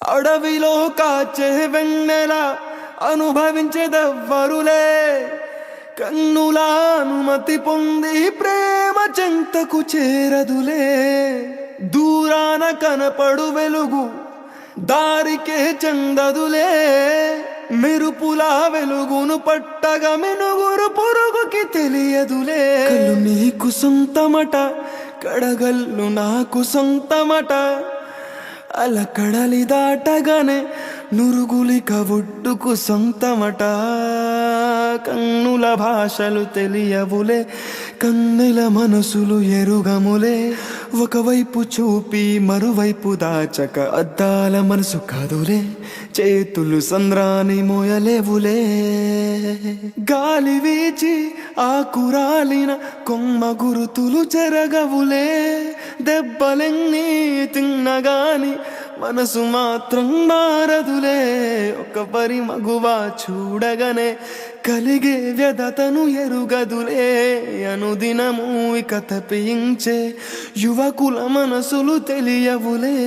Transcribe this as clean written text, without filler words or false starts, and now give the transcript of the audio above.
అడవిలో కాచే వెన్నెల అనుభవించేదెవ్వరులే. కన్నుల అనుమతి పొంది ప్రేమ చెంతకు చేరదులే. దూరాన కనపడు వెలుగు దారికే చెందదులే. మెరుపుల వెలుగును పట్టగా మెనుగురు పురుగుకి తెలియదులే. కళ్ళు నీకు సొంతమట, కడగల్లు నాకు సొంతమట. అలకడలి దాటగానే నురుగులిక ఒడ్డుకు సొంతమట. కన్నుల భాషలు తెలియవులే, కన్నెల మనసులు ఎరుగములే. ఒకవైపు చూపి మరోవైపు దాచక అద్దాల మనసు కాదులే. చేతులు సంద్రాన్ని మోయలేవులే. గాలి వీచి ఆకురాలిన కొమ్మ గురుతులు చెరగవులే. దెబ్బలెన్ని తిన్నగాని మనసు మాత్రం మారదులే. ఒక పరి మగువ చూడగానే కలిగే వ్యధతను ఎరుగదులే. అనుదినము ఇక తప్పించే యువకుల మనసులు తెలియవులే.